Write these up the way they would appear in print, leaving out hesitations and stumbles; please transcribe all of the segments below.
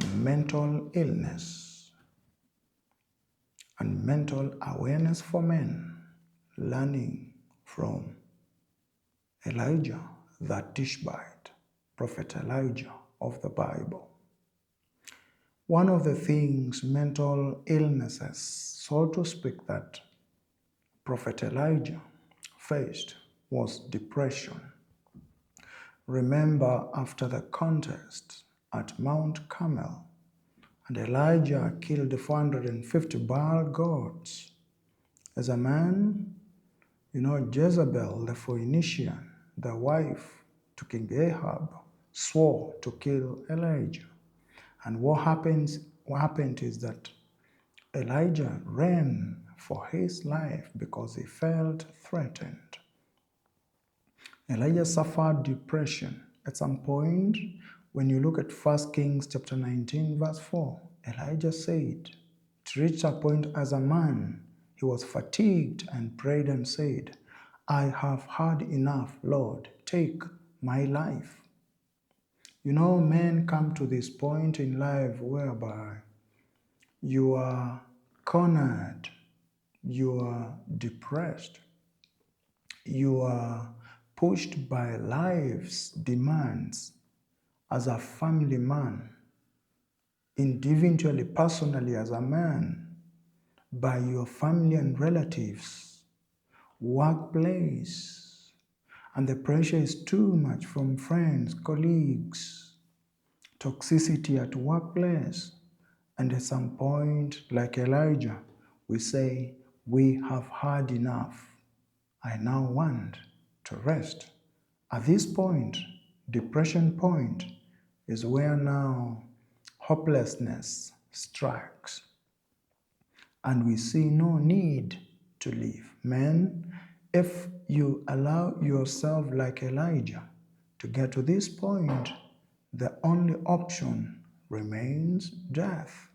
and mental illness and mental awareness for men, learning from Elijah, the Tishbite, Prophet Elijah of the Bible. One of the things, mental illnesses, so to speak, that Prophet Elijah faced was depression. Remember, after the contest at Mount Carmel, and Elijah killed 450 Baal gods. As a man, Jezebel, the Phoenician, the wife to King Ahab, swore to kill Elijah. And what happened is that Elijah ran for his life because he felt threatened. Elijah suffered depression. At some point, when you look at 1 Kings chapter 19, verse 4, Elijah said, it reached a point as a man, he was fatigued and prayed and said, I have had enough, Lord, take my life. Men come to this point in life whereby you are cornered, you are depressed, you are pushed by life's demands as a family man, individually, personally as a man, by your family and relatives, workplace, and the pressure is too much from friends, colleagues, toxicity at workplace, and at some point, like Elijah, we say, we have had enough. I now want to rest. At this point, depression point, is where now hopelessness strikes. And we see no need to live. Men, if you allow yourself like Elijah to get to this point, the only option remains death.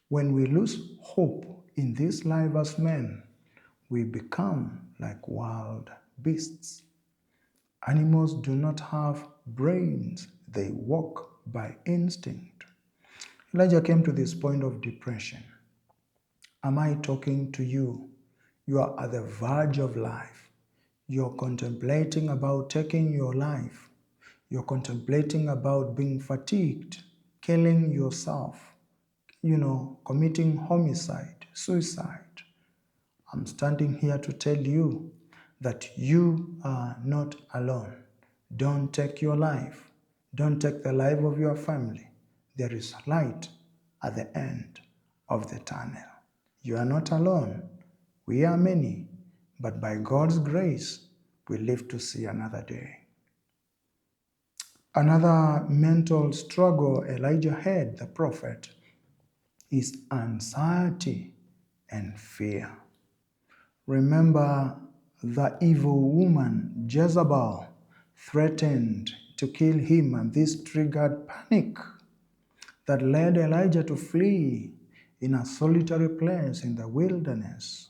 When we lose hope in this life as men, we become like wild beasts. Animals do not have brains, they walk by instinct. Elijah came to this point of depression. Am I talking to you? You are at the verge of life. You're contemplating about taking your life. You're contemplating about being fatigued, killing yourself, committing homicide, suicide. I'm standing here to tell you that you are not alone. Don't take your life. Don't take the life of your family. There is light at the end of the tunnel. You are not alone. We are many, but by God's grace, we live to see another day. Another mental struggle Elijah had, the prophet, is anxiety and fear. Remember, the evil woman Jezebel threatened to kill him, and this triggered panic that led Elijah to flee in a solitary place in the wilderness.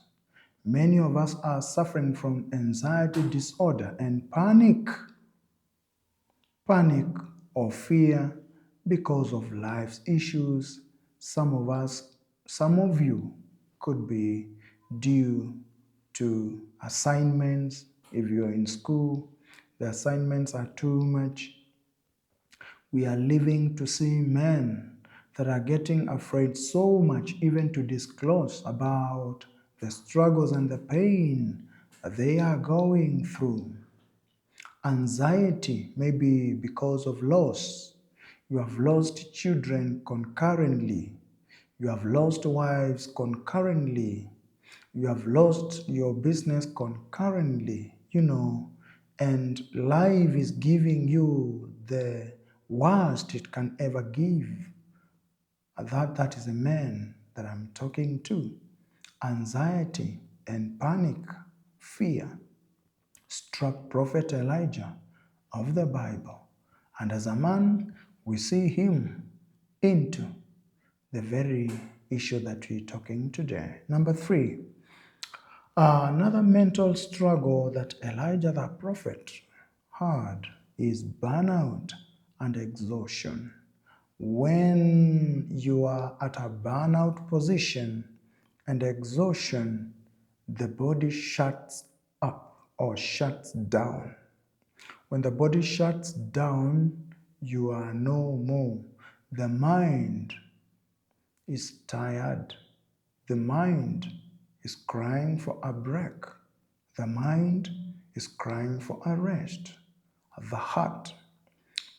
Many of us are suffering from anxiety disorder and panic or fear because of life's issues. Some of you could be due to assignments. If you're in school, the assignments are too much. We are living to see men that are getting afraid so much even to disclose about the struggles and the pain that they are going through. Anxiety may be because of loss. You have lost children concurrently. You have lost wives concurrently. You have lost your business concurrently, and life is giving you the worst it can ever give. That is a man that I'm talking to. Anxiety and panic, fear, struck Prophet Elijah of the Bible. And as a man, we see him into the very issue that we're talking today. Number 3, another mental struggle that Elijah the prophet had is burnout and exhaustion. When you are at a burnout position and exhaustion, the body shuts up or shuts down. When the body shuts down, you are no more. The mind is tired. The mind is crying for a break. The mind is crying for a rest. The heart,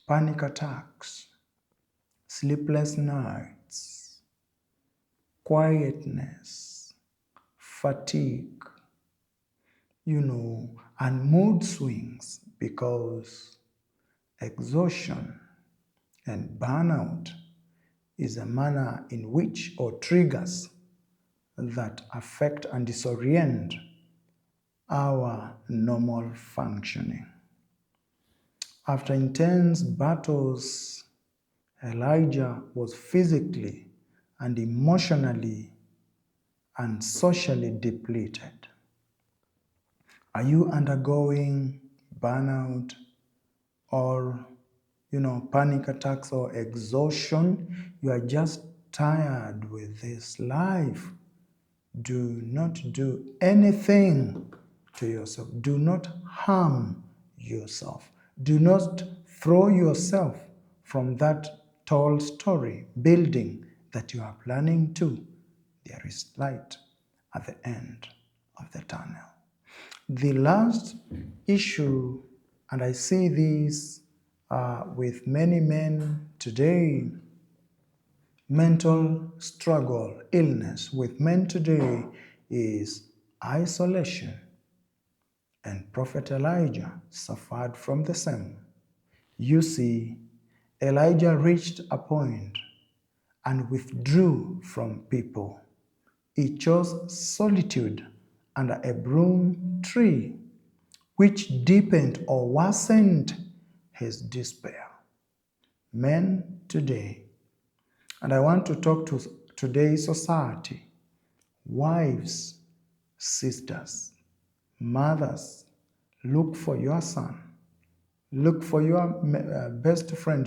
panic attacks, sleepless nights, quietness, fatigue, and mood swings because exhaustion and burnout is a manner in which or triggers that affect and disorient our normal functioning. After intense battles, Elijah was physically and emotionally and socially depleted. Are you undergoing burnout or panic attacks or exhaustion? You are just tired with this life. Do not do anything to yourself. Do not harm yourself. Do not throw yourself from that tall story building that you are planning to. There is light at the end of the tunnel. The last issue, and I see this with many men today, mental struggle, illness with men today is isolation. And Prophet Elijah suffered from the same. You see, Elijah reached a point and withdrew from people. He chose solitude under a broom tree, which deepened or worsened his despair. Men today, and I want to talk to today's society, wives, sisters, mothers, look for your son, look for your best friend,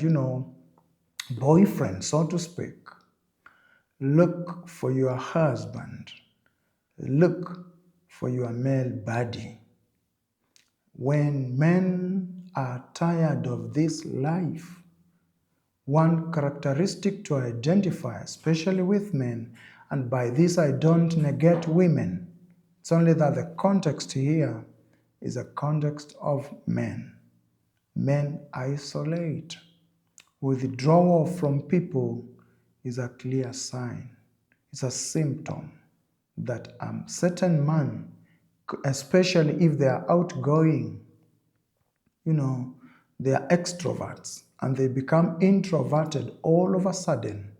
boyfriend, so to speak. Look for your husband. Look for your male buddy. When men are tired of this life, one characteristic to identify, especially with men, and by this I don't negate women, it's only that the context here is a context of men. Men isolate. Withdrawal from people is a clear sign. It's a symptom that a certain man, especially if they are outgoing, they are extroverts and they become introverted all of a sudden.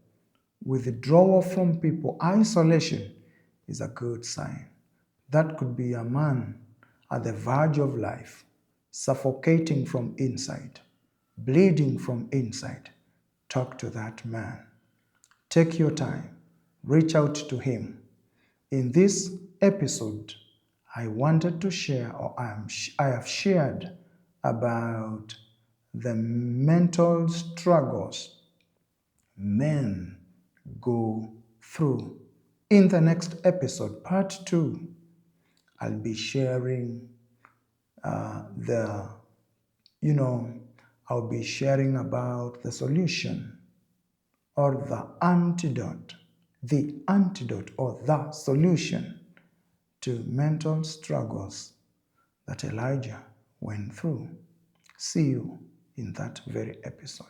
Withdrawal from people, isolation is a good sign. That could be a man at the verge of life, suffocating from inside, bleeding from inside. Talk to that man. Take your time. Reach out to him. In this episode, I wanted to share, or I have shared about the mental struggles men go through. In the next episode, part 2, I'll be sharing I'll be sharing about the solution or the antidote or the solution to mental struggles that Elijah went through. See you in that very episode.